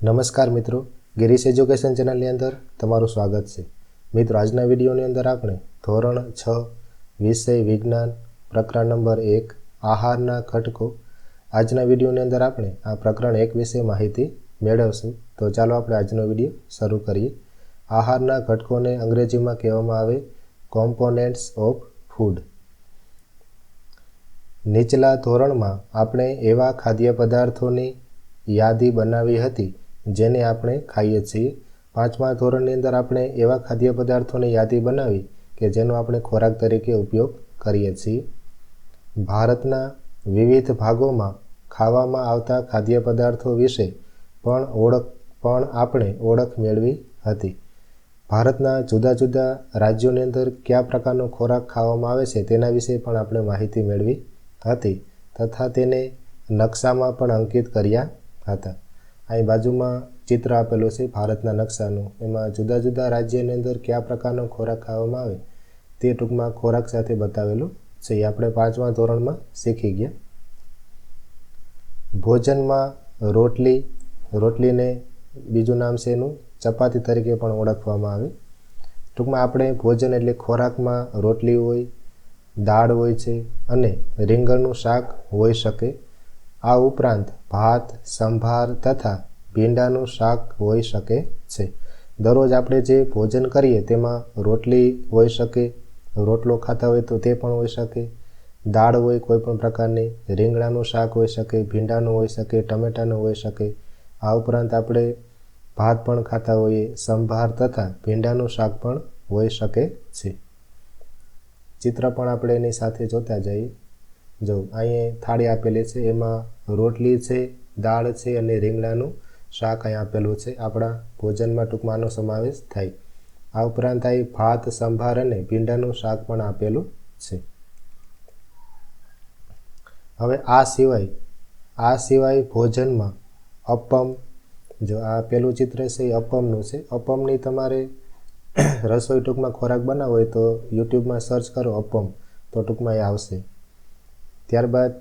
નમસ્કાર મિત્રો, ગિરીશ એજ્યુકેશન ચેનલની અંદર તમારું સ્વાગત છે. મિત્રો, આજના વિડીયોની અંદર આપણે ધોરણ 6 વિષય વિજ્ઞાન પ્રકરણ નંબર 1 આહારના ઘટકો. આજના વિડીયોની અંદર આપણે આ પ્રકરણ 1 વિશે માહિતી મેળવશું. તો ચાલો આપણે આજનો વિડીયો શરૂ કરીએ. આહારના ઘટકોને અંગ્રેજીમાં કહેવામાં આવે કોમ્પોનેન્ટ્સ ઓફ ફૂડ. નીચલા ધોરણમાં આપણે એવા ખાદ્ય પદાર્થોની યાદી બનાવી હતી જેને આપણે ખાઈએ છીએ. 5મા ધોરણની અંદર આપણે એવા ખાદ્ય પદાર્થોની યાદી બનાવી કે જેનો આપણે ખોરાક તરીકે ઉપયોગ કરીએ છીએ. ભારતના વિવિધ ભાગોમાં ખાવામાં આવતા ખાદ્ય પદાર્થો વિશે પણ આપણે ઓળખ મેળવી હતી. ભારતના જુદા જુદા રાજ્યોની અંદર કયા પ્રકારનો ખોરાક ખાવામાં આવે છે તેના વિશે પણ આપણે માહિતી મેળવી હતી તથા તેને નકશામાં પણ અંકિત કર્યા હતા. અહીં બાજુમાં ચિત્ર આપેલું છે ભારતના નકશાનું. એમાં જુદા જુદા રાજ્યની અંદર કયા પ્રકારનો ખોરાક ખાવામાં આવે તે ટૂંકમાં ખોરાક સાથે બતાવેલું છે. એ આપણે 5મા ધોરણમાં શીખી ગયા. ભોજનમાં રોટલીને બીજું નામ છે એનું ચપાતી તરીકે પણ ઓળખવામાં આવે. ટૂંકમાં આપણે ભોજન એટલે ખોરાકમાં રોટલી હોય, દાળ હોય છે અને રીંગણનું શાક હોઈ શકે. આ ઉપરાંત ભાત, સંભાર તથા ભીંડાનું શાક હોઈ શકે છે. દરરોજ આપણે જે ભોજન કરીએ તેમાં રોટલી હોઈ શકે, રોટલો ખાતા હોય તો તે પણ હોઈ શકે, દાળ હોય કોઈ પણ પ્રકારની, રીંગણાનું શાક હોઈ શકે, ભીંડાનું હોઈ શકે, ટમેટાનું હોઈ શકે. આ ઉપરાંત આપણે ભાત પણ ખાતા હોઈએ, સંભાર તથા ભીંડાનું શાક પણ હોઈ શકે છે. ચિત્ર પણ આપણે એની સાથે જોતા જઈએ. જો અહીંયા થાળી આપેલી છે, એમાં રોટલી છે, દાળ છે અને રીંગણાનું શાક અહીં આપેલું છે. આપણા ભોજનમાં ટૂંકમાં આનો સમાવેશ થાય. આ ઉપરાંત અહીં ભાત, સંભાર અને ભીંડાનું શાક પણ આપેલું છે. હવે આ સિવાય ભોજનમાં અપમ, જો આ પેલું ચિત્ર છે એ અપમનું છે. અપમની તમારે રસોઈ ટૂંકમાં ખોરાક બનાવવો હોય તો યુટ્યુબમાં સર્ચ કરો અપમ, તો ટૂંકમાં એ આવશે. ત્યારબાદ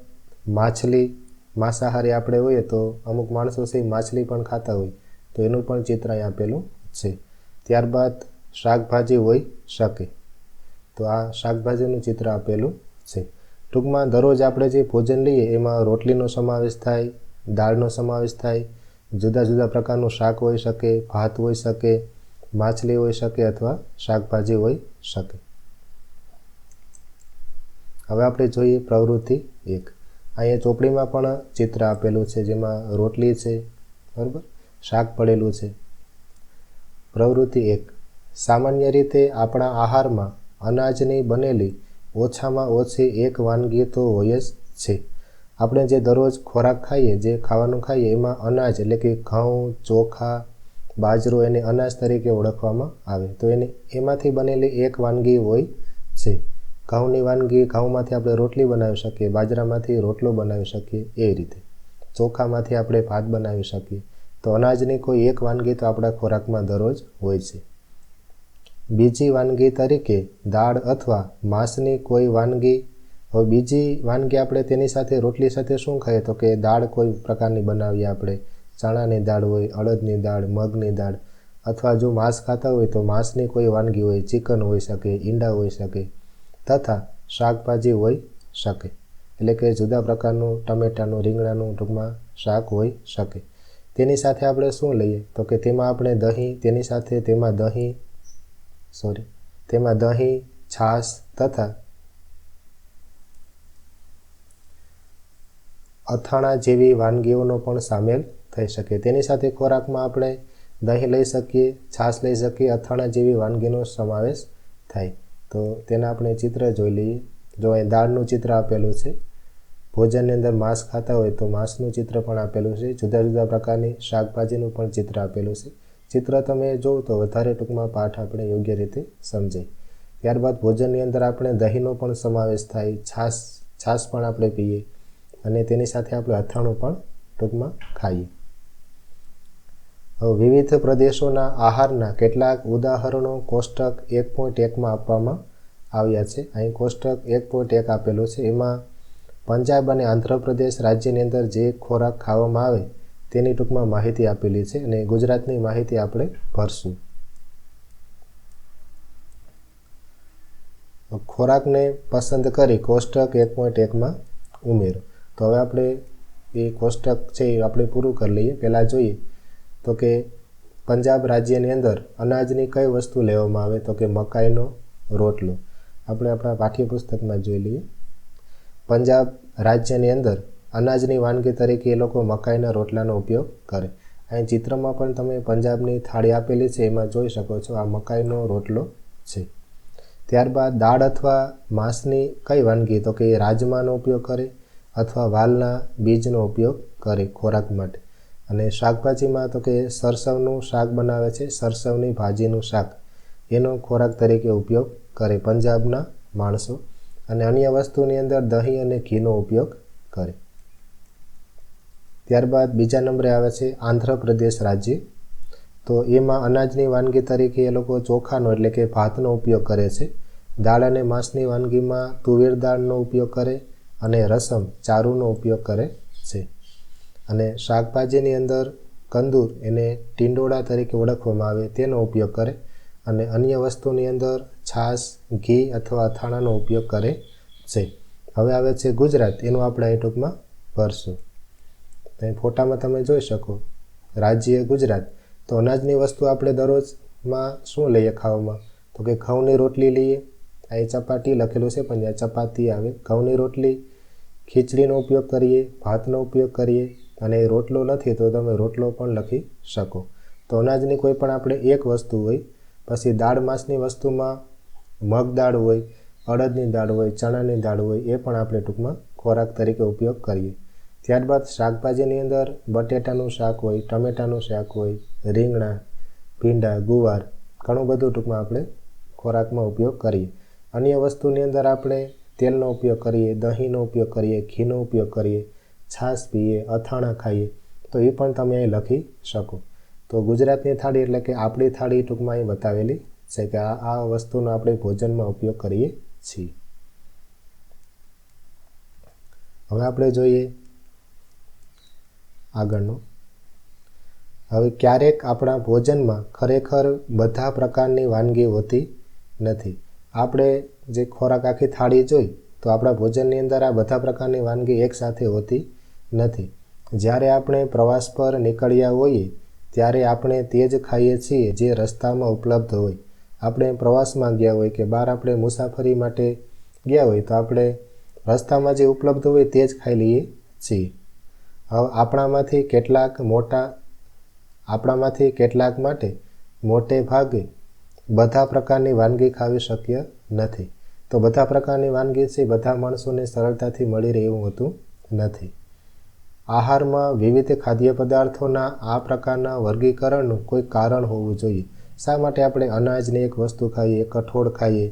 માંસાહારી આપણે હોઈએ તો અમુક માણસો છે માછલી પણ ખાતા હોય તો એનું પણ ચિત્ર અહીં આપેલું છે. ત્યારબાદ શાકભાજી હોઈ શકે, તો આ શાકભાજીનું ચિત્ર આપેલું છે. ટૂંકમાં દરરોજ આપણે જે ભોજન લઈએ એમાં રોટલીનો સમાવેશ થાય, દાળનો સમાવેશ થાય, જુદા જુદા પ્રકારનું શાક હોઈ શકે, ભાત હોઈ શકે, માછલી હોઈ શકે અથવા શાકભાજી હોઈ શકે. હવે આપણે જોઈએ પ્રવૃત્તિ 1. અહીંયા ચોપડીમાં પણ ચિત્ર આપેલું છે જેમાં રોટલી છે, બરાબર, શાક પડેલું છે. પ્રવૃત્તિ 1. સામાન્ય રીતે આપણા આહારમાં અનાજની બનેલી ઓછામાં ઓછી એક વાનગી તો હોય જ છે. આપણે જે દરરોજ ખોરાક ખાઈએ, જે ખાવાનું ખાઈએ એમાં અનાજ એટલે કે ઘઉં, ચોખા, બાજરો એને અનાજ તરીકે ઓળખવામાં આવે. તો એમાંથી બનેલી એક વાનગી હોય છે. ઘઉંની વાનગી, ઘઉંમાંથી આપણે રોટલી બનાવી શકીએ, બાજરામાંથી રોટલો બનાવી શકીએ, એ રીતે ચોખામાંથી આપણે ભાત બનાવી શકીએ. તો અનાજની કોઈ એક વાનગી તો આપણા ખોરાકમાં દરરોજ હોય છે. બીજી વાનગી તરીકે દાળ અથવા માંસની કોઈ વાનગી. હવે બીજી વાનગી આપણે તેની સાથે રોટલી સાથે શું ખાઈએ તો કે દાળ કોઈ પ્રકારની બનાવીએ આપણે, ચણાની દાળ હોય, અડદની દાળ, મગની દાળ, અથવા જો માંસ ખાતા હોય તો માંસની કોઈ વાનગી હોય, ચિકન હોઈ શકે, ઈંડા હોઈ શકે તથા શાકભાજી હોઈ શકે. એટલે કે જુદા પ્રકારનું ટમેટાનું, રીંગણાનું ટૂંકમાં શાક હોઈ શકે. તેની સાથે આપણે શું લઈએ તો કે તેમાં આપણે તેમાં દહીં, છાશ તથા અથાણા જેવી વાનગીઓનો પણ સામેલ થઈ શકે. તેની સાથે ખોરાકમાં આપણે દહીં લઈ શકીએ, છાશ લઈ શકીએ, અથાણા જેવી વાનગીનો સમાવેશ થાય. તો તેના આપણે ચિત્ર જોઈ લઈએ. જો અહીં દાળનું ચિત્ર આપેલું છે. ભોજનની અંદર માંસ ખાતા હોય તો માંસનું ચિત્ર પણ આપેલું છે. જુદા જુદા પ્રકારની શાકભાજીનું પણ ચિત્ર આપેલું છે. ચિત્ર તમે જોવો તો વધારે ટૂંકમાં પાઠ આપણે યોગ્ય રીતે સમજાય. ત્યારબાદ ભોજનની અંદર આપણે દહીંનો પણ સમાવેશ થાય, છાશ પણ આપણે પીએ અને તેની સાથે આપણે અથાણું પણ ટૂંકમાં ખાઈએ. હવે વિવિધ પ્રદેશોના આહારના કેટલાક ઉદાહરણો કોષ્ટક 1.1માં આપવામાં આવ્યા છે. અહીં કોષ્ટક 1.1 આપેલું છે. એમાં પંજાબ અને આંધ્રપ્રદેશ રાજ્યની અંદર જે ખોરાક ખાવામાં આવે તેની ટૂંકમાં માહિતી આપેલી છે અને ગુજરાતની માહિતી આપણે ભરશું. ખોરાકને પસંદ કરી કોષ્ટક 1.1માં ઉમેરો. તો હવે આપણે એ કોષ્ટક છે એ આપણે પૂરું કરી લઈએ. પહેલાં જોઈએ તો કે પંજાબ રાજ્યની અંદર અનાજની કઈ વસ્તુ લેવામાં આવે? તો કે મકાઈનો રોટલો. આપણે આપણા પાઠ્યપુસ્તકમાં જોઈ લઈએ. પંજાબ રાજ્યની અંદર અનાજની વાનગી તરીકે એ લોકો મકાઈના રોટલાનો ઉપયોગ કરે. અહીં ચિત્રમાં પણ તમે પંજાબની થાળી આપેલી છે એમાં જોઈ શકો છો આ મકાઈનો રોટલો છે. ત્યારબાદ દાળ અથવા માંસની કઈ વાનગી? તો કે રાજમાનો ઉપયોગ કરે અથવા વાલના બીજનો ઉપયોગ કરે ખોરાક માટે. અને શાકભાજીમાં તો કે સરસવનું શાક બનાવે છે, સરસવની ભાજીનું શાક એનો ખોરાક તરીકે ઉપયોગ કરે પંજાબના માણસો. અને અન્ય વસ્તુની અંદર દહીં અને ઘીનો ઉપયોગ કરે. ત્યારબાદ બીજા નંબરે આવે છે આંધ્રપ્રદેશ રાજ્ય. તો એમાં અનાજની વાનગી તરીકે એ લોકો ચોખાનો એટલે કે ભાતનો ઉપયોગ કરે છે. દાળ અને માંસની વાનગીમાં તુવેર દાળનો ઉપયોગ કરે અને રસમ ચારુનો ઉપયોગ કરે છે. અને શાકભાજીની અંદર કંદૂર એને ટિંડોળા તરીકે ઓળખવામાં આવે તેનો ઉપયોગ કરે. અને અન્ય વસ્તુની અંદર છાશ, ઘી અથવા અથાણાનો ઉપયોગ કરે છે. હવે આવે છે ગુજરાત. એનું આપણે અહીં ટૂંકમાં ભરશું. અહીં ફોટામાં તમે જોઈ શકો રાજ્ય ગુજરાત. તો અનાજની વસ્તુ આપણે દરરોજમાં શું લઈએ ખાવામાં? તો કે ઘઉંની રોટલી લઈએ. અહીં ચપાટી લખેલું છે પણ ત્યાં ચપાતી આવે. ઘઉંની રોટલી, ખીચડીનો ઉપયોગ કરીએ, ભાતનો ઉપયોગ કરીએ. અને રોટલો નથી તો તમે રોટલો પણ લખી શકો. તો અનાજની કોઈ પણ આપણે એક વસ્તુ હોય. પછી દાળ માંસની વસ્તુમાં મગ દાળ હોય, અડદની દાળ હોય, ચણાની દાળ હોય એ પણ આપણે ટૂંકમાં ખોરાક તરીકે ઉપયોગ કરીએ. ત્યારબાદ શાકભાજીની અંદર બટેટાનું શાક હોય, ટમેટાનું શાક હોય, રીંગણા, ભીંડા, ગુવાર ઘણું બધું ટૂંકમાં આપણે ખોરાકમાં ઉપયોગ કરીએ. અન્ય વસ્તુની અંદર આપણે તેલનો ઉપયોગ કરીએ, દહીંનો ઉપયોગ કરીએ, ઘીનો ઉપયોગ કરીએ, છાશ પીએ, અથાણા ખાઈએ. તો એ પણ તમે અહીં લખી શકો. તો ગુજરાતની થાળી એટલે કે આપણી થાળી ટૂંકમાં અહીં બતાવેલી છે કે આ વસ્તુનો આપણે ભોજનમાં ઉપયોગ કરીએ છીએ. હવે આપણે જોઈએ આગળનું. હવે ક્યારેક આપણા ભોજનમાં ખરેખર બધા પ્રકારની વાનગી હોતી નથી. આપણે જે ખોરાક આખી થાળી જોઈ તો આપણા ભોજનની અંદર આ બધા પ્રકારની વાનગી એકસાથે હોતી નથી. જ્યારે આપણે પ્રવાસ પર નીકળ્યા હોઈએ ત્યારે આપણે તે જ ખાઈએ છીએ જે રસ્તામાં ઉપલબ્ધ હોય. આપણે પ્રવાસમાં ગયા હોય કે બહાર આપણે મુસાફરી માટે ગયા હોય તો આપણે રસ્તામાં જે ઉપલબ્ધ હોય તે જ ખાઈ લઈએ છીએ. હવે આપણામાંથી કેટલાક માટે મોટે ભાગે બધા પ્રકારની વાનગી ખાવી શક્ય નથી. તો બધા પ્રકારની વાનગી છે બધા માણસોને સરળતાથી મળી રહે એવું હોતું નથી. આહારમાં વિવિધ ખાદ્ય પદાર્થોના આ પ્રકારના વર્ગીકરણનું કોઈ કારણ હોવું જોઈએ. શા માટે આપણે અનાજની એક વસ્તુ ખાઈએ, કઠોળ ખાઈએ,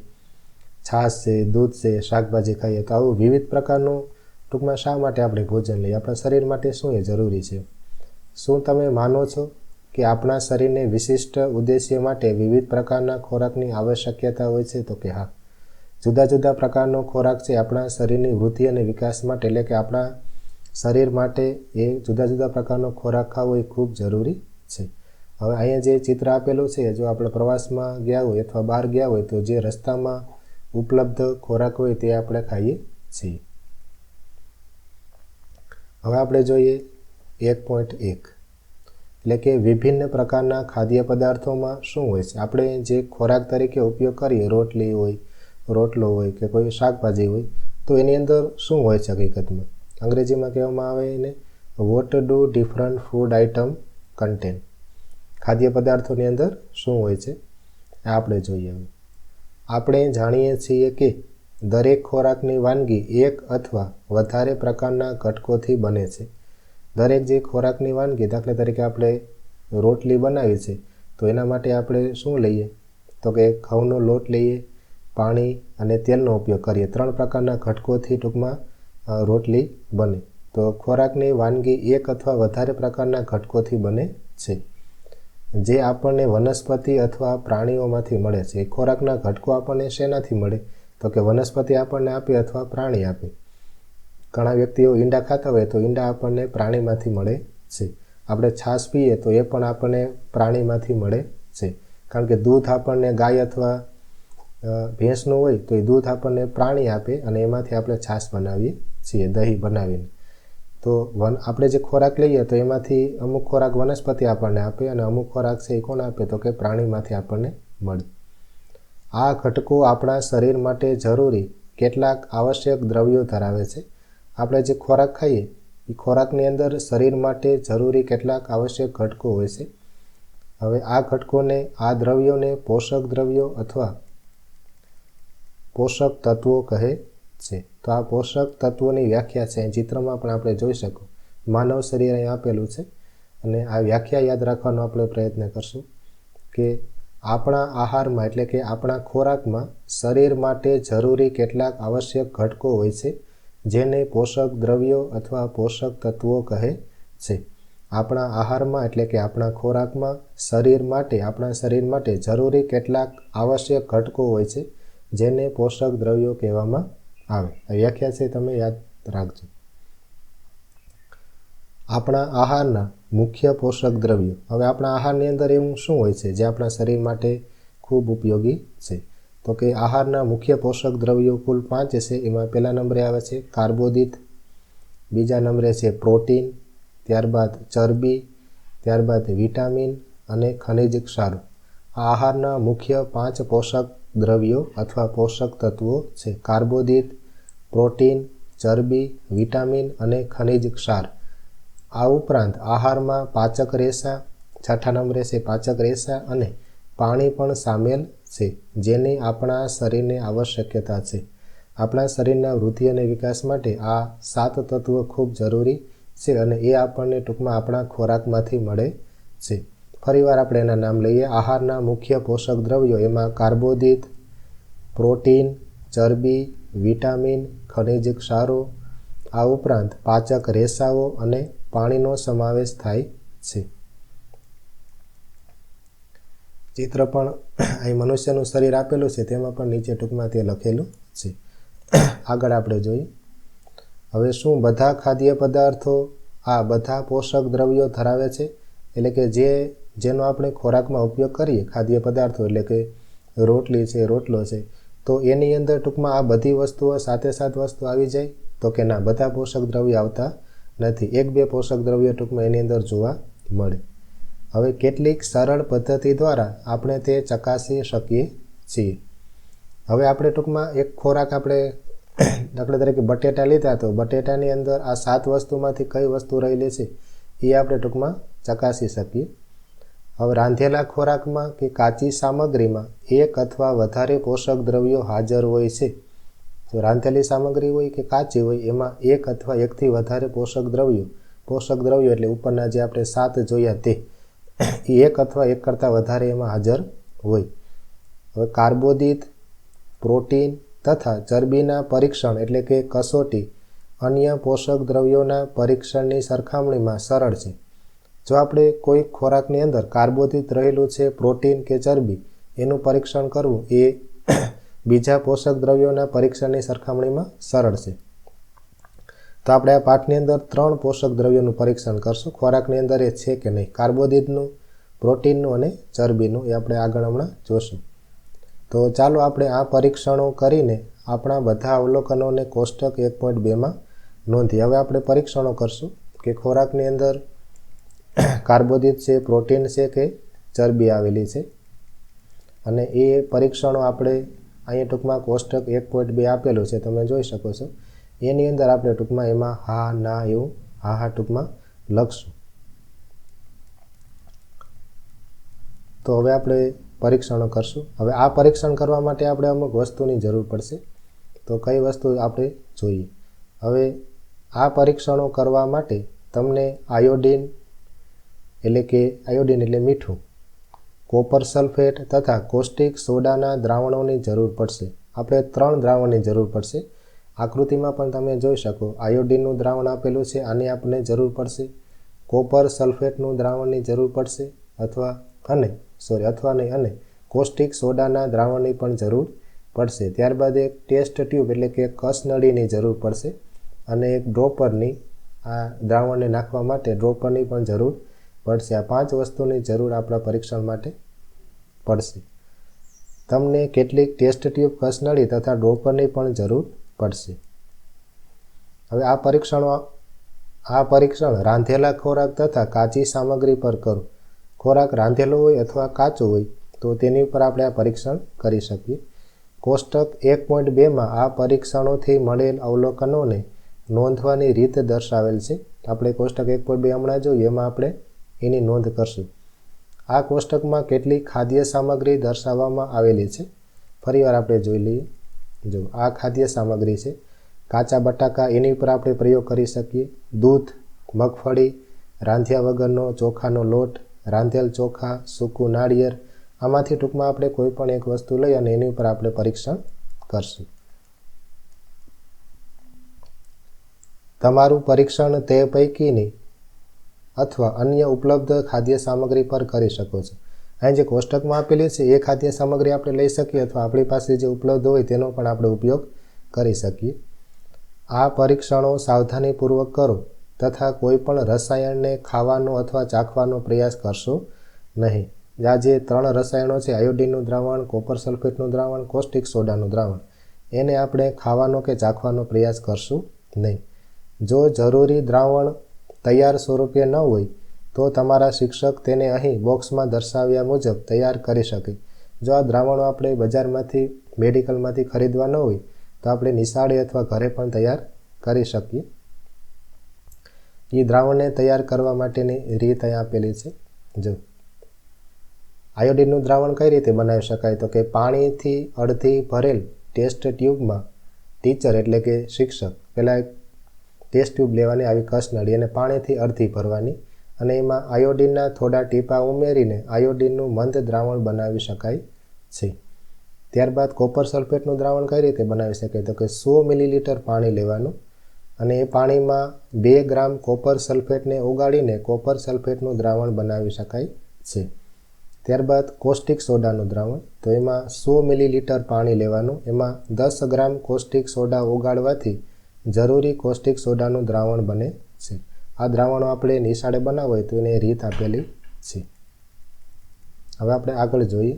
છાશ છે, દૂધ છે, શાકભાજી ખાઈએ? તો આવું વિવિધ પ્રકારનું ટૂંકમાં શા માટે આપણે ભોજન લઈએ? આપણા શરીર માટે શું એ જરૂરી છે? શું તમે માનો છો કે આપણા શરીરને વિશિષ્ટ ઉદ્દેશ્ય માટે વિવિધ પ્રકારના ખોરાકની આવશ્યકતા હોય છે? તો કે હા. જુદા જુદા પ્રકારનો ખોરાક છે આપણા શરીરની વૃદ્ધિ અને વિકાસ માટે એટલે કે આપણા શરીર માટે એ જુદા જુદા પ્રકારનો ખોરાક ખાવો એ ખૂબ જરૂરી છે. હવે અહીંયા જે ચિત્ર આપેલું છે, જો આપણે પ્રવાસમાં ગયા હોય અથવા બહાર ગયા હોય તો જે રસ્તામાં ઉપલબ્ધ ખોરાક હોય તે આપણે ખાઈએ છીએ. હવે આપણે જોઈએ 1.1 એટલે કે વિભિન્ન પ્રકારના ખાદ્ય પદાર્થોમાં શું હોય છે? આપણે જે ખોરાક તરીકે ઉપયોગ કરીએ, રોટલી હોય, રોટલો હોય કે કોઈ શાકભાજી હોય, તો એની અંદર શું હોય છે હકીકતમાં? અંગ્રેજીમાં કહેવામાં આવે એને what do different food item contain. ખાદ્ય પદાર્થોની અંદર શું હોય છે આપણે જોઈએ. આપણે જાણીએ છીએ કે દરેક ખોરાકની વાનગી એક અથવા વધારે પ્રકારના ઘટકોથી બને છે. દરેક જે ખોરાકની વાનગી, દાખલા તરીકે આપણે રોટલી બનાવી છે તો એના માટે આપણે શું લઈએ? તો કે ઘઉંનો લોટ લઈએ, પાણી અને તેલનો ઉપયોગ કરીએ. 3 પ્રકારના ઘટકોથી ટૂંકમાં રોટલી બને. તો ખોરાકની વાનગી એક અથવા વધારે પ્રકારના ઘટકોથી બને છે જે આપણને વનસ્પતિ અથવા પ્રાણીઓમાંથી મળે છે. ખોરાકના ઘટકો આપણને શેનાથી મળે? તો કે વનસ્પતિ આપણને આપે અથવા પ્રાણી આપે. ઘણા વ્યક્તિઓ ઈંડા ખાતા હોય તો ઈંડા આપણને પ્રાણીમાંથી મળે છે. આપણે છાશ પીએ તો એ પણ આપણને પ્રાણીમાંથી મળે છે, કારણ કે દૂધ આપણને ગાય અથવા ભેંસનું હોય તો એ દૂધ આપણને પ્રાણી આપે અને એમાંથી આપણે છાશ બનાવીએ છીએ, દહીં બનાવીને. તો આપણે જે ખોરાક લઈએ તો એમાંથી અમુક ખોરાક વનસ્પતિ આપણને આપે અને અમુક ખોરાક છે એ કોણ આપે તો કે પ્રાણીમાંથી આપણને મળે. આ ઘટકો આપણા શરીર માટે જરૂરી કેટલાક આવશ્યક દ્રવ્યો ધરાવે છે. આપણે જે ખોરાક ખાઈએ એ ખોરાકની અંદર શરીર માટે જરૂરી કેટલાક આવશ્યક ઘટકો હોય છે. હવે આ ઘટકોને, આ દ્રવ્યોને પોષક દ્રવ્યો અથવા પોષક તત્વો કહે છે. તો આ પોષક તત્વોની વ્યાખ્યા છે ચિત્રમાં પણ આપણે જોઈ શકો. માનવ શરીર અહીં આપેલું છે અને આ વ્યાખ્યા યાદ રાખવાનો આપણે પ્રયત્ન કરશું કે આપણા આહારમાં એટલે કે આપણા ખોરાકમાં શરીર માટે જરૂરી કેટલાક આવશ્યક ઘટકો હોય છે જેને પોષક દ્રવ્યો અથવા પોષક તત્વો કહે છે. આપણા આહારમાં એટલે કે આપણા ખોરાકમાં આપણા શરીર માટે જરૂરી કેટલાક આવશ્યક ઘટકો હોય છે જેને પોષક દ્રવ્યો કહેવામાં આવે. આ વ્યાખ્યા છે, તમે યાદ રાખજો. આપણા આહારના મુખ્ય પોષક દ્રવ્યો. હવે આપણા આહારની અંદર એવું શું હોય છે જે આપણા શરીર માટે ખૂબ ઉપયોગી છે? તો કે આહારના મુખ્ય પોષક દ્રવ્યો કુલ 5 છે. એમાં પહેલા નંબરે આવે છે કાર્બોદિત, બીજા નંબરે છે પ્રોટીન, ત્યારબાદ ચરબી, ત્યારબાદ વિટામિન અને ખનિજ ક્ષારો. આ આહારના મુખ્ય 5 પોષક દ્રવ્યો અથવા પોષક તત્વો છે. કાર્બોદિત, પ્રોટીન, ચરબી, વિટામિન અને ખનિજ ક્ષાર. આ ઉપરાંત આહારમાં પાચક રેસા, છઠ્ઠા નંબરે છે પાચક રેસા અને પાણી પણ સામેલ છે જેની આપણા શરીરને આવશ્યકતા છે. આપણા શરીરના વૃદ્ધિ અને વિકાસ માટે આ 7 તત્વો ખૂબ જરૂરી છે અને એ આપણને ટૂંકમાં આપણા ખોરાકમાંથી મળે છે. ફરીવાર આપણે એના નામ લઈએ. આહારના મુખ્ય પોષક દ્રવ્યો એમાં કાર્બોદિત, પ્રોટીન, ચરબી, વિટામિન, ખનિજ ક્ષારો, આ ઉપરાંત પાચક રેસાઓ અને પાણીનો સમાવેશ થાય છે. ચિત્ર પણ અહીં મનુષ્યનું શરીર આપેલું છે, તેમાં પણ નીચે ટૂંકમાં તે લખેલું છે. આગળ આપણે જોઈએ. હવે શું બધા ખાદ્ય પદાર્થો આ બધા પોષક દ્રવ્યો ધરાવે છે? એટલે કે જેનો આપણે ખોરાકમાં ઉપયોગ કરીએ, ખાદ્ય પદાર્થો એટલે કે રોટલી છે, રોટલો છે, તો એની અંદર ટૂંકમાં આ બધી વસ્તુઓ સાથે વસ્તુ આવી જાય? તો કે ના, બધા પોષક દ્રવ્યો આવતા નથી. 1-2 પોષક દ્રવ્યો ટૂંકમાં એની અંદર જોવા મળે. હવે કેટલીક સરળ પદ્ધતિ દ્વારા આપણે તે ચકાસી શકીએ છીએ. હવે આપણે ટૂંકમાં એક ખોરાક આપણે દાખલા તરીકે બટેટા લીધા તો બટેટાની અંદર આ 7 વસ્તુમાંથી કઈ વસ્તુ રહેલી છે એ આપણે ટૂંકમાં ચકાસી શકીએ. હવે રાંધેલા ખોરાકમાં કે કાચી સામગ્રીમાં 1 અથવા વધારે પોષક દ્રવ્યો હાજર હોય છે. તો રાંધેલી સામગ્રી હોય કે કાચી હોય એમાં 1 અથવા 1થી વધારે પોષક દ્રવ્યો એટલે ઉપરના જે આપણે 7 જોયા તે 1 અથવા 1 કરતાં વધારે એમાં હાજર હોય. હવે કાર્બોદિત, પ્રોટીન તથા ચરબીના પરીક્ષણ એટલે કે કસોટી અન્ય પોષક દ્રવ્યોના પરીક્ષણની સરખામણીમાં સરળ છે. જો આપણે કોઈ ખોરાકની અંદર કાર્બોદિત રહેલું છે, પ્રોટીન કે ચરબી, એનું પરીક્ષણ કરવું એ બીજા પોષક દ્રવ્યોના પરીક્ષણની સરખામણીમાં સરળ છે. તો આપણે આ પાઠની અંદર 3 પોષક દ્રવ્યોનું પરીક્ષણ કરશું. ખોરાકની અંદર એ છે કે નહીં, કાર્બોદિતનું, પ્રોટીનનું અને ચરબીનું, એ આપણે આગળ હમણાં જોશું. તો ચાલો આપણે આ પરીક્ષણો કરીને આપણા બધા અવલોકનોને કોષ્ટક 1.2માં નોંધીએ. હવે આપણે પરીક્ષણો કરશું કે ખોરાકની અંદર કાર્બોદિત છે, પ્રોટીન છે કે ચરબી આવેલી છે, અને એ પરીક્ષણો આપણે અહીંયા ટૂંકમાં કોષ્ટક 1.2 આપેલું છે, તમે જોઈ શકો છો. એની અંદર આપણે ટૂંકમાં એમાં હા, ના એવું હા ટૂંકમાં લખશું. તો હવે આપણે પરીક્ષણો કરશું. હવે આ પરીક્ષણ કરવા માટે આપણે અમુક વસ્તુની જરૂર પડશે. તો કઈ વસ્તુ આપણે જોઈએ. હવે આ પરીક્ષણો કરવા માટે તમને આયોડિન એટલે મીઠું, કોપર સલ્ફેટ તથા કોસ્ટિક સોડાના દ્રાવણોની જરૂર પડશે. આપણે 3 દ્રાવણની જરૂર પડશે. આકૃતિમાં પણ તમે જોઈ શકો, આયોડિનનું દ્રાવણ આપેલું છે, આની આપણને જરૂર પડશે. કોપર સલ્ફેટનું દ્રાવણની જરૂર પડશે અને કોસ્ટિક સોડાના દ્રાવણની પણ જરૂર પડશે. ત્યારબાદ એક ટેસ્ટ ટ્યુબ એટલે કે કસનળીની જરૂર પડશે અને એક ડ્રોપરની, આ દ્રાવણને નાખવા માટે ડ્રોપરની પણ જરૂર પડશે. આ 5 વસ્તુની જરૂર આપણા પરીક્ષણ માટે પડશે. તમને કેટલીક ટેસ્ટ ટ્યુબ, કસનળી તથા ડ્રોપરની પણ જરૂર પડશે. હવે આ પરીક્ષણ રાંધેલા ખોરાક તથા કાચી સામગ્રી પર કરો. ખોરાક રાંધેલો હોય અથવા કાચો હોય તો તેની ઉપર આપણે આ પરીક્ષણ કરી શકીએ. કોષ્ટક 1.2માં આ પરીક્ષણોથી મળેલ અવલોકનોને નોંધવાની રીત દર્શાવેલ છે. આપણે કોષ્ટક 1.2 હમણાં જોઈએ, એમાં આપણે એની નોંધ કરશું. આ કોષ્ટકમાં કેટલીક ખાદ્ય સામગ્રી દર્શાવવામાં આવેલી છે. ફરીવાર આપણે જોઈ લઈએ. જો આ ખાદ્ય સામગ્રી છે. કાચા બટાકા, એની ઉપર આપણે પ્રયોગ કરી શકીએ. દૂધ, મગફળી, રાંધ્યા વગરનો ચોખાનો લોટ, રાંધેલ ચોખા, સૂકું નાળિયેર. આમાંથી ટૂંકમાં આપણે કોઈ પણ એક વસ્તુ લઈ અને એની ઉપર આપણે પરીક્ષણ કરશું. તમારું પરીક્ષણ તે પૈકીની અથવા અન્ય ઉપલબ્ધ ખાદ્ય સામગ્રી પર કરી શકો છો. અહીં જે કોષ્ટકમાં આપેલી છે એ ખાદ્ય સામગ્રી આપણે લઈ શકીએ અથવા આપણી પાસે જે ઉપલબ્ધ હોય તેનો પણ આપણે ઉપયોગ કરી શકીએ. આ પરીક્ષણો સાવધાનીપૂર્વક કરો તથા કોઈ પણ રસાયણને ખાવાનો અથવા ચાખવાનો પ્રયાસ કરશો નહીં. આ જે 3 રસાયણો છે, આયોડિનનું દ્રાવણ, કોપર સલ્ફેટનું દ્રાવણ, કોસ્ટિક સોડાનું દ્રાવણ, એને આપણે ખાવાનો કે ચાખવાનો પ્રયાસ કરશું નહીં. જો જરૂરી દ્રાવણ તૈયાર સ્વરૂપે ન હોય તો તમારા શિક્ષક તેને અહીં બોક્સમાં દર્શાવ્યા મુજબ તૈયાર કરી શકે. જો આ દ્રાવણો આપણે બજારમાંથી, મેડિકલમાંથી ખરીદવા ન હોય તો આપણે નિશાળે અથવા ઘરે પણ તૈયાર કરી શકીએ. એ દ્રાવણને તૈયાર કરવા માટેની રીત અહીં આપેલી છે. જો આયોડિનનું દ્રાવણ કઈ રીતે બનાવી શકાય, તો કે પાણીથી અડધી ભરેલ ટેસ્ટ ટ્યુબમાં ટીચર એટલે કે શિક્ષક પહેલાં ટેસ્ટ ટ્યુબ લેવાની, આવી કસનળી, અને પાણીથી અડધી ભરવાની અને એમાં આયોડિનના થોડા ટીપા ઉમેરીને આયોડિનનું મંદ દ્રાવણ બનાવી શકાય છે. ત્યારબાદ કોપર સલ્ફેટનું દ્રાવણ કઈ રીતે બનાવી શકાય, તો કે 100 મિલીલીટર પાણી લેવાનું અને એ પાણીમાં 2 ગ્રામ કોપર સલ્ફેટને ઓગાળીને કોપર સલ્ફેટનું દ્રાવણ બનાવી શકાય છે. ત્યારબાદ કોસ્ટિક સોડાનું દ્રાવણ, તો એમાં 100 મિલીલીટર પાણી લેવાનું, એમાં 10 ગ્રામ કોસ્ટિક સોડા ઓગાળવાથી જરૂરી કોસ્ટિક સોડાનું દ્રાવણ બને છે. આ દ્રાવણો આપણે નિશાળે બનાવવું હોય તો એને રીત આપેલી છે. હવે આપણે આગળ જોઈએ.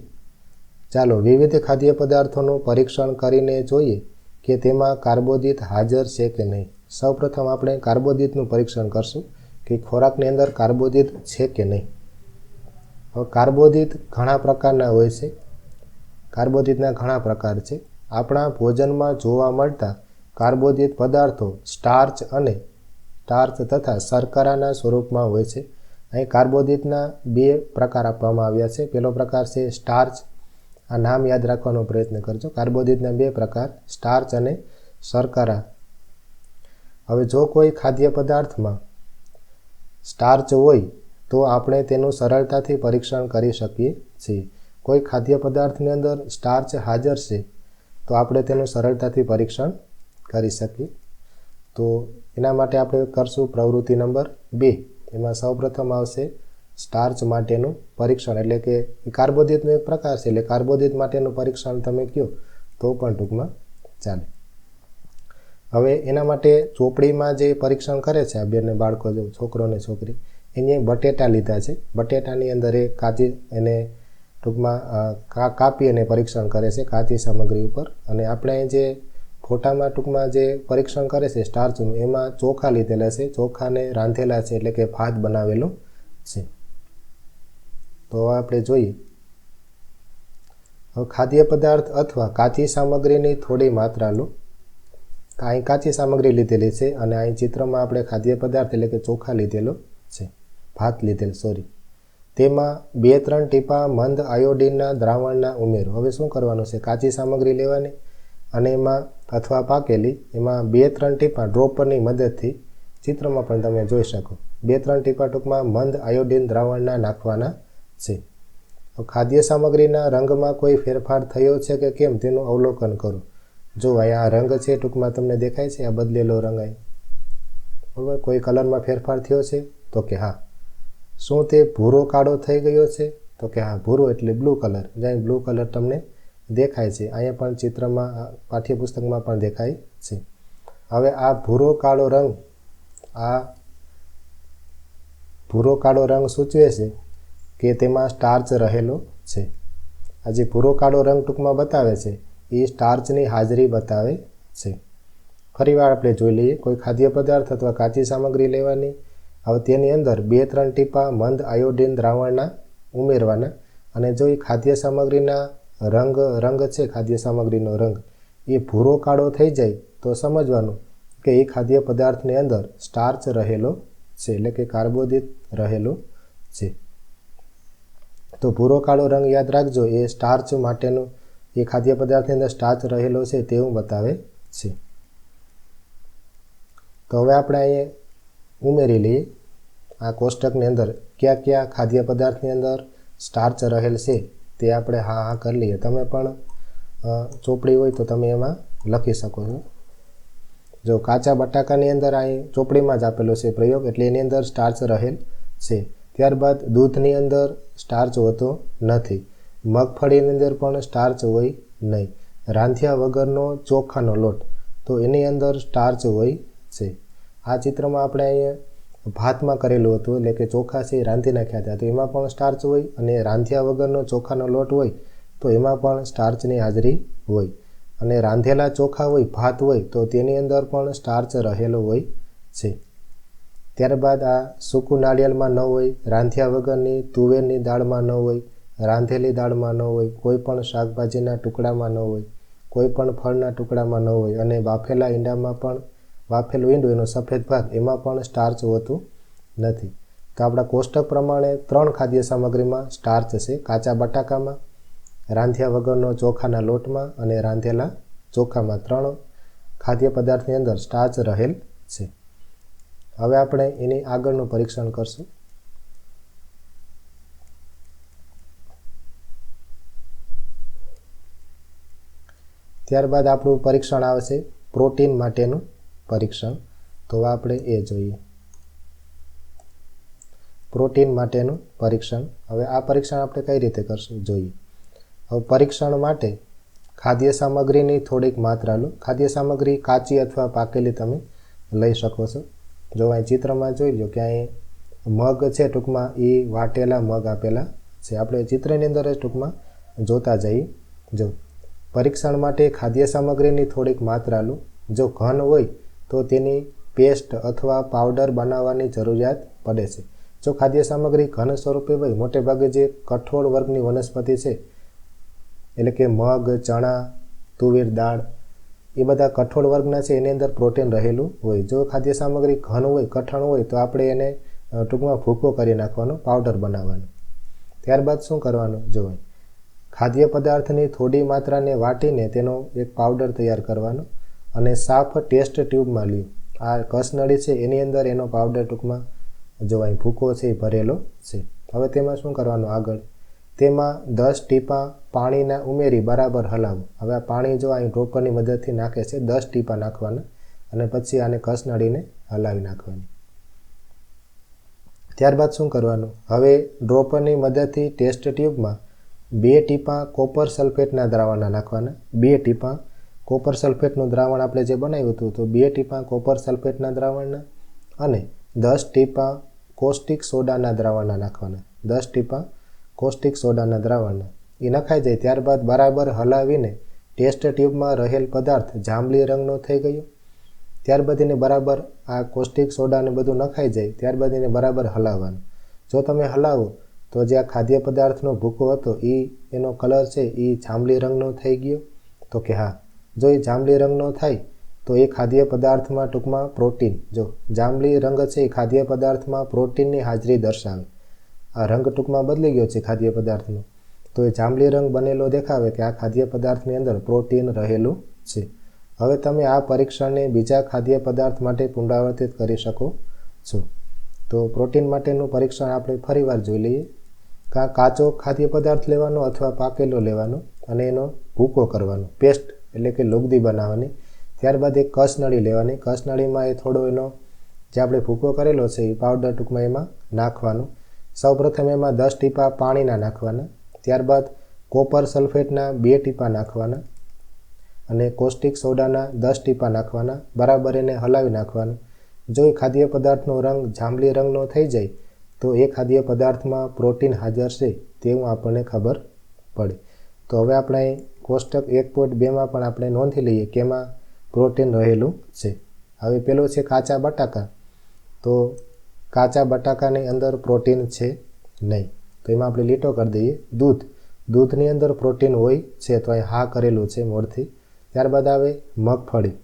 ચાલો વિવિધ ખાદ્ય પદાર્થોનું પરીક્ષણ કરીને જોઈએ કે તેમાં કાર્બોદિત હાજર છે કે નહીં. સૌપ્રથમ આપણે કાર્બોદિતનું પરીક્ષણ કરશું કે ખોરાકની અંદર કાર્બોદિત છે કે નહીં. હવે કાર્બોદિત ઘણા પ્રકારના હોય છે. કાર્બોદિતના ઘણા પ્રકાર છે. આપણા ભોજનમાં જોવા મળતા કાર્બોદિત પદાર્થો સ્ટાર્ચ તથા શર્કરાના સ્વરૂપમાં હોય છે. અહીં કાર્બોદિતના 2 પ્રકાર આપવામાં આવ્યા છે. પહેલો પ્રકાર છે સ્ટાર્ચ. આ નામ યાદ રાખવાનો પ્રયત્ન કરજો. કાર્બોદિતના 2 પ્રકાર, સ્ટાર્ચ અને શર્કરા. હવે જો કોઈ ખાદ્ય પદાર્થમાં સ્ટાર્ચ હોય તો આપણે તેનું સરળતાથી પરીક્ષણ કરી શકીએ છીએ. કોઈ ખાદ્ય પદાર્થની અંદર સ્ટાર્ચ હાજર છે તો આપણે તેનું સરળતાથી પરીક્ષણ કરી શકીએ. તો એના માટે આપણે કરશું પ્રવૃત્તિ નંબર 2. એમાં સૌપ્રથમ આવશે સ્ટાર્ચ માટેનું પરીક્ષણ, એટલે કે કાર્બોદિતનો એક પ્રકાર છે, એટલે કાર્બોદિત માટેનું પરીક્ષણ તમે કહો તો પણ ટૂંકમાં ચાલે. હવે એના માટે ચોપડીમાં જે પરીક્ષણ કરે છે આ બંને બાળકો, જો છોકરો ને છોકરી, એને બટેટા લીધા છે. બટેટાની અંદર એ કાચી એને ટૂંકમાં કાપી અને પરીક્ષણ કરે છે કાચી સામગ્રી ઉપર. અને આપણે જે ફોટામાં ટૂંકમાં જે પરીક્ષણ કરે છે સ્ટાર્ચનું, એમાં ચોખા લીધેલા છે. ચોખાને રાંધેલા છે એટલે કે ભાત બનાવેલો છે. તો આપણે જોઈએ. હવે ખાદ્ય પદાર્થ અથવા કાચી સામગ્રીની થોડી માત્રા લો. અહીં કાચી સામગ્રી લીધેલી છે અને અહીં ચિત્રમાં આપણે ખાદ્ય પદાર્થ એટલે કે ચોખા લીધેલો છે, ભાત લીધેલ, સોરી. તેમાં 2-3 ટીપા મંદ આયોડિનના દ્રાવણના ઉમેરો. હવે શું કરવાનું છે, કાચી સામગ્રી લેવાની અને એમાં અથવા પાકેલી, એમાં 2-3 ટીપા ડ્રોપરની મદદથી, ચિત્રમાં પણ તમે જોઈ શકો, 2-3 ટીપા ટૂંકમાં મંદ આયોડિન દ્રાવણના નાખવાના છે. ખાદ્ય સામગ્રીના રંગમાં કોઈ ફેરફાર થયો છે કે કેમ તેનું અવલોકન કરો. જો અહીંયા રંગ છે ટૂંકમાં તમને દેખાય છે, આ બદલેલો રંગ અહીં, બરાબર. કોઈ કલરમાં ફેરફાર થયો છે તો કે હા. શું તે ભૂરો કાળો થઈ ગયો છે તો કે હા. ભૂરો એટલે બ્લુ કલર, જ્યાં બ્લુ કલર તમને દેખાય છે. અહીંયા પણ ચિત્રમાં, પાઠ્યપુસ્તકમાં પણ દેખાય છે. હવે આ ભૂરો કાળો રંગ, આ ભૂરો કાળો રંગ સૂચવે છે કે તેમાં સ્ટાર્ચ રહેલો છે. આ જે ભૂરો કાળો રંગ ટૂંકમાં બતાવે છે એ સ્ટાર્ચની હાજરી બતાવે છે. ફરીવાર આપણે જોઈ લઈએ. કોઈ ખાદ્ય પદાર્થ અથવા કાચી સામગ્રી લેવાની. હવે તેની અંદર 2-3 ટીપા મંદ આયોડિન દ્રાવણના ઉમેરવાના અને જો એ ખાદ્ય સામગ્રીના રંગ છે, ખાદ્ય સામગ્રીનો રંગ એ ભૂરો કાળો થઈ જાય તો સમજવાનું કે એ ખાદ્ય પદાર્થની અંદર સ્ટાર્ચ રહેલો છે, એટલે કે કાર્બોદિત રહેલો છે. તો ભૂરો કાળો રંગ યાદ રાખજો, એ સ્ટાર્ચ માટેનું, એ ખાદ્ય પદાર્થની અંદર સ્ટાર્ચ રહેલો છે તેવું બતાવે છે. તો હવે આપણે અહીંયા ઉમેરી લઈએ આ કોષ્ટકની અંદર કયા કયા ખાદ્ય પદાર્થની અંદર સ્ટાર્ચ રહેલ છે તે આપણે હા કરી લઈએ. તમે પણ ચોપડી હોય તો તમે એમાં લખી શકો છો. જો કાચા બટાકાની અંદર અહીં ચોપડીમાં જ આપેલો છે પ્રયોગ, એટલે એની અંદર સ્ટાર્ચ રહેલ છે. ત્યારબાદ દૂધની અંદર સ્ટાર્ચ હોતો નથી. મગફળીની અંદર પણ સ્ટાર્ચ હોય નહીં. રાંધ્યા વગરનો ચોખાનો લોટ, તો એની અંદર સ્ટાર્ચ હોય છે. આ ચિત્રમાં આપણે અહીંયા ભાતમાં કરેલું હતું, એટલે કે ચોખા છે એ રાંધી નાખ્યા હતા, તો એમાં પણ સ્ટાર્ચ હોય. અને રાંધ્યા વગરનો ચોખાનો લોટ હોય તો એમાં પણ સ્ટાર્ચની હાજરી હોય. અને રાંધેલા ચોખા હોય, ભાત હોય, તો તેની અંદર પણ સ્ટાર્ચ રહેલો હોય છે. ત્યારબાદ આ સૂકું નાળિયેરમાં ન હોય, રાંધ્યા વગરની તુવેરની દાળમાં ન હોય, રાંધેલી દાળમાં ન હોય, કોઈ પણ શાકભાજીના ટુકડામાં ન હોય, કોઈ પણ ફળના ટુકડામાં ન હોય, અને બાફેલા ઈંડામાં પણ, બાફેલું ઈંડું એનો સફેદ ભાગ, એમાં પણ સ્ટાર્ચ હોતું નથી. તો આપણા કોષ્ટક પ્રમાણે 3 ખાદ્ય સામગ્રીમાં સ્ટાર્ચ છે. કાચા બટાકામાં, રાંધ્યા વગરનો ચોખાના લોટમાં અને રાંધેલા ચોખામાં 3 ખાદ્ય પદાર્થની અંદર સ્ટાર્ચ રહેલ છે. હવે આપણે એની આગળનું પરીક્ષણ કરશું. ત્યારબાદ આપણું પરીક્ષણ આવશે પ્રોટીન માટેનું પરીક્ષણ. તો આપણે એ જોઈએ, પ્રોટીન માટેનું પરીક્ષણ. હવે આ પરીક્ષણ આપણે કઈ રીતે કરશું જોઈએ. હવે પરીક્ષણ માટે ખાદ્ય સામગ્રીની થોડીક માત્રા લો. ખાદ્ય સામગ્રી કાચી અથવા પાકેલી તમે લઈ શકો છો. જો અહીં ચિત્રમાં જોઈ લો કે અહીં મગ છે, ટૂંકમાં એ વાટેલા મગ આપેલા છે. આપણે ચિત્રની અંદર જ ટૂંકમાં જોતા જઈએ. જો પરીક્ષણ માટે ખાદ્ય સામગ્રીની થોડીક માત્રા લો. જો ઘન હોય તો તેની પેસ્ટ અથવા પાવડર બનાવવાની જરૂરિયાત પડે છે. જો ખાદ્ય સામગ્રી ઘન સ્વરૂપે હોય, મોટે ભાગે જે કઠોળ વર્ગની વનસ્પતિ છે, એટલે કે મગ, ચણા, તુવેર દાળ, એ બધા કઠોળ વર્ગના છે, એની અંદર પ્રોટીન રહેલું હોય. જો ખાદ્ય સામગ્રી ઘન હોય, કઠણ હોય, તો આપણે એને ટૂંકમાં ભૂકો કરી નાખવાનો, પાવડર બનાવવાનો. ત્યારબાદ શું કરવાનું જોઈએ, ખાદ્ય પદાર્થની થોડી માત્રાને વાટીને તેનો એક પાવડર તૈયાર કરવાનો અને સાફ ટેસ્ટ ટ્યુબમાં લ્યો. આ કસનળી છે એની અંદર એનો પાવડર ટૂંકમાં જો અહીં ભૂકો છે એ ભરેલો છે. હવે તેમાં શું કરવાનું, આગળ તેમાં 10 ટીપા પાણીના ઉમેરી બરાબર હલાવો. હવે આ પાણી જો અહીં ડ્રોપરની મદદથી નાખે છે, 10 ટીપા નાખવાના અને પછી આને કસનળીને હલાવી નાખવાની. ત્યારબાદ શું કરવાનું, હવે ડ્રોપરની મદદથી ટેસ્ટ ટ્યુબમાં 2 ટીપા કોપર સલ્ફેટના દ્રાવણના નાખવાના. 2 ટીપા કોપર સલ્ફેટનું દ્રાવણ આપણે જે બનાવ્યું હતું, તો 2 ટીપા કોપર સલ્ફેટના દ્રાવણના અને 10 ટીપા કોસ્ટિક સોડાના દ્રાવણના નાખવાના. 10 ટીપા કોસ્ટિક સોડાના દ્રાવણના એ નખાઈ જાય ત્યારબાદ બરાબર હલાવીને ટેસ્ટ ટ્યુબમાં રહેલ પદાર્થ જાંબલી રંગનો થઈ ગયો. ત્યારબાદ એને બરાબર આ કોસ્ટિક સોડાને બધું નખાઈ જાય ત્યારબાદ એને બરાબર હલાવવાનું. જો તમે હલાવો તો જે આ ખાદ્ય પદાર્થનો ભૂકો હતો એનો કલર છે એ જાંબલી રંગનો થઈ ગયો. તો કે હા, જો એ જાંબલી રંગનો થાય તો એ ખાદ્ય પદાર્થમાં ટૂંકમાં પ્રોટીન, જો જાંબલી રંગ છે એ ખાદ્ય પદાર્થમાં પ્રોટીનની હાજરી દર્શાવે. આ રંગ ટૂંકમાં બદલી ગયો છે ખાદ્ય પદાર્થનો, તો એ જાંબલી રંગ બનેલો દેખાવે કે આ ખાદ્ય પદાર્થની અંદર પ્રોટીન રહેલું છે. હવે તમે આ પરીક્ષણને બીજા ખાદ્ય પદાર્થ માટે પુનરાવર્તિત કરી શકો છો. તો પ્રોટીન માટેનું પરીક્ષણ આપણે ફરીવાર જોઈ લઈએ. કાચો ખાદ્ય પદાર્થ લેવાનો અથવા પાકેલો લેવાનો અને એનો ભૂકો કરવાનો, પેસ્ટ એટલે કે લુગદી બનાવવાની. ત્યારબાદ એક કસનળી લેવાની. કસનળીમાં એ થોડો એનો જે આપણે ભૂકો કરેલો છે એ પાવડર ટૂંકમાં એમાં નાખવાનો. સૌપ્રથમ એમાં 10 ટીપા પાણીના નાખવાના. ત્યારબાદ કોપર સલ્ફેટના 2 ટીપા નાખવાના અને કોસ્ટિક સોડાના 10 ટીપા નાખવાના. બરાબર એને હલાવી નાખવાનું. જો એ ખાદ્ય પદાર્થનો રંગ જાંબલી રંગનો થઈ જાય તો એ ખાદ્ય પદાર્થમાં પ્રોટીન હાજર છે તેવું આપણને ખબર પડે. તો હવે આપણે કોષ્ટક 1.2માં પણ આપણે નોંધી લઈએ કે એમાં પ્રોટીન રહેલું છે. હવે પેલો છે કાચા બટાકા. તો કાચા બટાકાની અંદર પ્રોટીન છે નહીં. તો એમાં આપણે લીટો કરી દઈએ. દૂધની અંદર પ્રોટીન હોય છે, તો અહીં હા કરેલું છે મોરથી. ત્યારબાદ આવે મગફળી.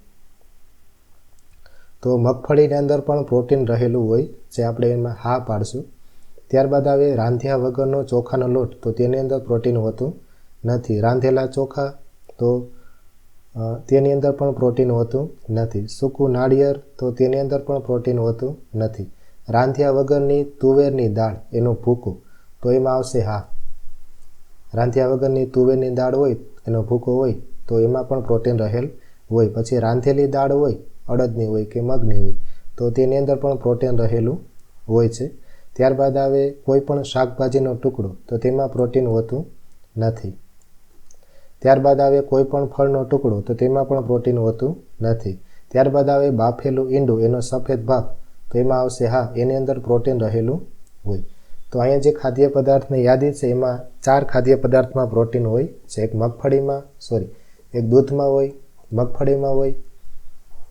તો મગફળીની અંદર પણ પ્રોટીન રહેલું હોય છે, આપણે એમાં હા પાડશું. ત્યારબાદ આવે રાંધ્યા વગરનો ચોખાનો લોટ. તો તેની અંદર પ્રોટીન હોતું નથી. રાંધેલા ચોખા, તો તેની અંદર પણ પ્રોટીન હોતું નથી. સૂકું નાળિયેર, તો તેની અંદર પણ પ્રોટીન હોતું નથી. રાંધ્યા વગરની તુવેરની દાળ, એનું ભૂકો, તો એમાં આવશે હા. રાંધ્યા વગરની તુવેરની દાળ હોય, એનો ભૂકો હોય, તો એમાં પણ પ્રોટીન રહેલ હોય. પછી રાંધેલી દાળ હોય, અડદની હોય કે મગની હોય, તો તેની અંદર પણ પ્રોટીન રહેલું હોય છે. ત્યારબાદ આવે કોઈ પણ શાકભાજીનો ટુકડો, તો તેમાં પ્રોટીન હોતું નથી. ત્યારબાદ આવે કોઈ પણ ફળનો ટુકડો, તો તેમાં પણ પ્રોટીન હોતું નથી. ત્યારબાદ આવે બાફેલું ઈંડું, એનો સફેદ ભાગ, તો એમાં આવશે હા, એની અંદર પ્રોટીન રહેલું હોય. તો અહીંયા જે ખાદ્ય પદાર્થની યાદી છે એમાં 4 ખાદ્ય પદાર્થમાં પ્રોટીન હોય છે. એક દૂધમાં હોય, મગફળીમાં હોય,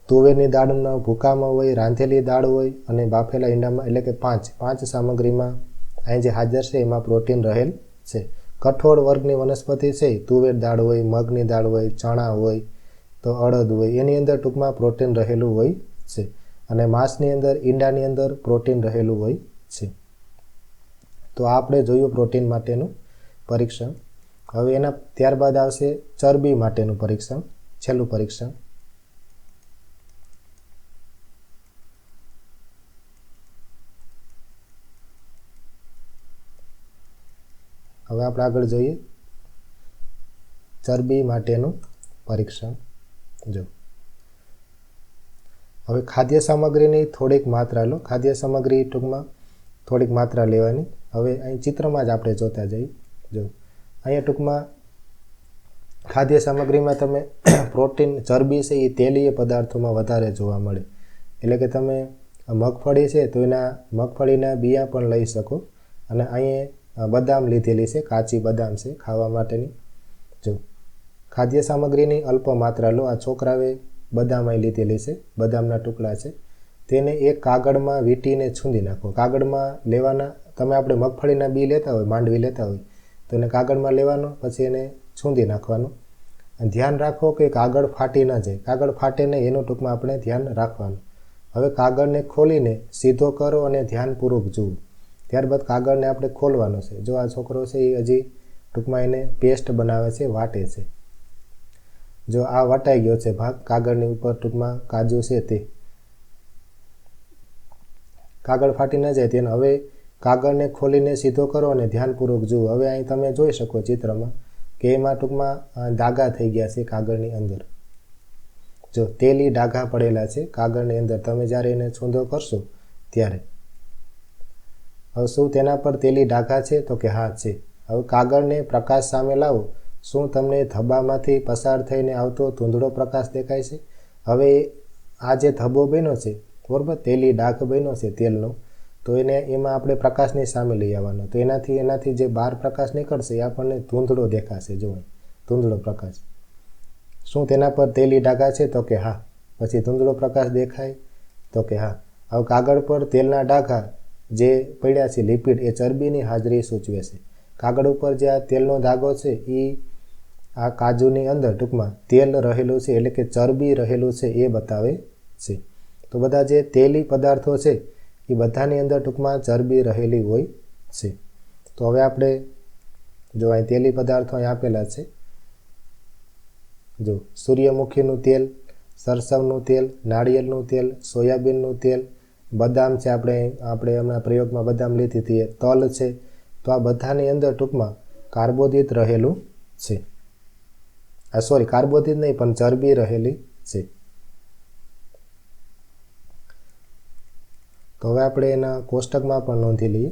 તુવેરની દાળના ભૂકામાં હોય, રાંધેલી દાળ હોય અને બાફેલા ઈંડામાં, એટલે કે 5 સામગ્રીમાં અહીં જે હાજર છે એમાં પ્રોટીન રહેલ છે. કઠોળ વર્ગની વનસ્પતિ છે, તુવેર દાળ હોય, મગની દાળ હોય, ચણા હોય, તો અડદ હોય, એની અંદર ટૂંકમાં પ્રોટીન રહેલું હોય છે. અને માંસની અંદર, ઈંડાની અંદર પ્રોટીન રહેલું હોય છે. તો આ આપણે જોયું પ્રોટીન માટેનું પરીક્ષણ. હવે એના ત્યારબાદ આવશે ચરબી માટેનું પરીક્ષણ, છેલ્લું પરીક્ષણ. હવે આપણે આગળ જોઈએ ચરબી માટેનું પરીક્ષણ. જો હવે ખાદ્ય સામગ્રીની થોડીક માત્રા લો. ખાદ્ય સામગ્રી ટૂંકમાં થોડીક માત્રા લેવાની. હવે અહીં ચિત્રમાં જ આપણે જોતા જઈએ. જો અહીંયા ટૂંકમાં ખાદ્ય સામગ્રીમાં તમે પ્રોટીન, ચરબી છે એ તેલીય પદાર્થોમાં વધારે જોવા મળે. એટલે કે તમે મગફળી છે તો એના મગફળીના બિયા પણ લઈ શકો. અને અહીંયા બદામ લીધેલી છે, કાચી બદામ છે ખાવા માટેની. જો ખાદ્ય સામગ્રીની અલ્પ માત્રા લો. આ છોકરાએ બદામ અહીં લીધેલી છે, બદામના ટુકડા છે. તેને એક કાગળમાં વીંટીને છૂંદી નાખો. કાગળમાં લેવાના, તમે આપણે મગફળીના બી લેતા હોય, માંડવી લેતા હોય, તો એને કાગળમાં લેવાનો, પછી એને છૂંદી નાખવાનું. ધ્યાન રાખો કે કાગળ ફાટી ન જાય. કાગળ ફાટે નહીં એનું ટૂંકમાં આપણે ધ્યાન રાખવાનું. હવે કાગળને ખોલીને સીધો કરો અને ધ્યાનપૂર્વક જુઓ. ત્યારબાદ કાગળને આપણે ખોલવાનો છે. જો આ છોકરો છે એ હજી ટૂંકમાં એને પેસ્ટ બનાવે છે, વાટે છે. જો આ વટાઈ ગયો છે ભાગ, કાગળની ઉપર ટૂંકમાં કાજુ છે તે, કાગળ ફાટી ન જાય તેને. હવે કાગળને ખોલીને સીધો કરો અને ધ્યાનપૂર્વક જુઓ. હવે અહીં તમે જોઈ શકો ચિત્રમાં કે એમાં ટૂંકમાં ડાઘા થઈ ગયા છે કાગળની અંદર. જો તેલી ડાઘા પડેલા છે કાગળની અંદર, તમે જ્યારે એને છૂંદો કરશો ત્યારે. હવે શું તેના પર તેલી ડાઘા છે? તો કે હા છે. હવે કાગળને પ્રકાશ સામે લાવો. શું તમને ધબ્બામાંથી પસાર થઈને આવતો ધૂંધળો પ્રકાશ દેખાય છે? હવે આ જે ધબ્બો બન્યો છે, બરાબર, તેલી ડાઘ બન્યો છે તેલનો, તો એમાં આપણે પ્રકાશની સામે લઈ આવવાનો. તો એનાથી જે બહાર પ્રકાશ નીકળશે એ આપણને ધૂંધળો દેખાશે. જો ધૂંધળો પ્રકાશ. શું તેના પર તેલી ડાઘા છે? તો કે હા. પછી ધૂંધળો પ્રકાશ દેખાય? તો કે હા. હવે કાગળ પર તેલના ડાઘા જે પડ્યા છે, લિપિડ, એ ચરબીની હાજરી સૂચવે છે. કાગળ ઉપર જે આ તેલનો ધાગો છે એ આ કાજુની અંદર ટૂંકમાં તેલ રહેલું છે, એટલે કે ચરબી રહેલું છે એ બતાવે છે. તો બધા જે તેલી પદાર્થો છે એ બધાની અંદર ટૂંકમાં ચરબી રહેલી હોય છે. તો હવે આપણે જો અહીં તેલી પદાર્થો અહીં આપેલા છે. જો સૂર્યમુખીનું તેલ, સરસવનું તેલ, નાળિયેરનું તેલ, સોયાબીનનું તેલ, બદામ છે, આપણે હમણાં પ્રયોગમાં બદામ લીધી હતી, તલ છે. તો આ બધાની અંદર ટૂંકમાં કાર્બોદિત રહેલું છે. કાર્બોદિત નહીં પણ ચરબી રહેલી છે. તો હવે આપણે એના કોષ્ટકમાં પણ નોંધી લઈએ.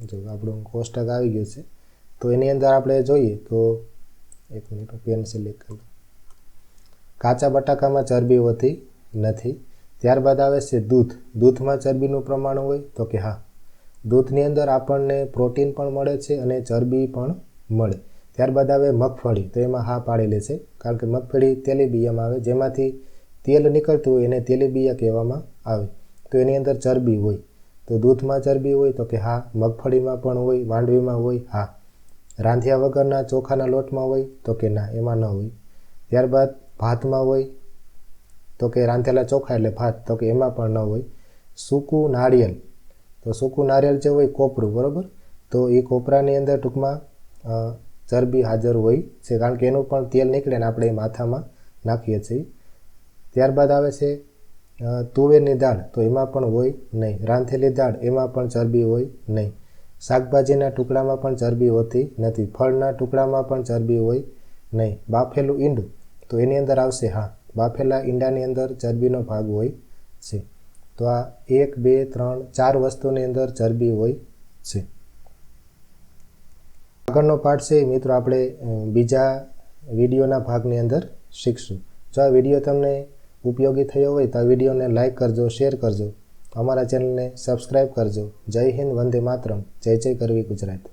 જો આપણું કોષ્ટક આવી ગયું છે. તો એની અંદર આપણે જોઈએ તો, એક મિનિટ પેન્સિલ એક, કાચા બટાકામાં ચરબી હોતી નથી. ત્યારબાદ આવે છે દૂધ. દૂધમાં ચરબીનું પ્રમાણ હોય તો કે હા. દૂધની અંદર આપણને પ્રોટીન પણ મળે છે અને ચરબી પણ મળે. ત્યારબાદ આવે મગફળી, તો એમાં હા પાડેલી છે, કારણ કે મગફળી તેલીબિયામાં આવે, જેમાંથી તેલ નીકળતું હોય એને તેલીબિયા કહેવામાં આવે. તો એની અંદર ચરબી હોય. તો દૂધમાં ચરબી હોય તો કે હા. મગફળીમાં પણ હોય, માંડવીમાં હોય, હા. રાંધ્યા વગરના ચોખાના લોટમાં હોય તો કે ના, એમાં ન હોય. ત્યારબાદ ભાતમાં હોય તો કે રાંધેલા ચોખા એટલે ભાત, તો કે એમાં પણ ન હોય. સૂકું નાળિયેર, તો સૂકું નાળિયેર જે હોય કોપરું, બરાબર, તો એ કોપરાની અંદર ટૂંકમાં ચરબી હાજર હોય છે, કારણ કે એનું પણ તેલ નીકળે ને આપણે એ માથામાં નાખીએ છીએ. ત્યારબાદ આવે છે તુવેરની દાળ, તો એમાં પણ હોય નહીં. રાંધેલી દાળ, એમાં પણ ચરબી હોય નહીં. શાકભાજીના ટુકડામાં પણ ચરબી હોતી નથી. ફળના ટુકડામાં પણ ચરબી હોય નહીં. બાફેલું ઈંડું, તો એની અંદર આવશે હા. બાફેલા ઈંડાની અંદર ચરબીનો ભાગ હોય છે. તો આ 1, 2, 3, 4 વસ્તુની અંદર ચરબી હોય છે. આગળનો પાઠ છે મિત્રો આપણે બીજા વિડીયોના ભાગની અંદર શીખશું. જો આ વિડીયો તમને ઉપયોગી થયો હોય તો આ વિડીયોને લાઇક કરજો, શેર કરજો, અમારા ચેનલને સબસ્ક્રાઈબ કરજો. જય હિન્દ, વંદે માતરમ, જય જય ગરવી ગુજરાત.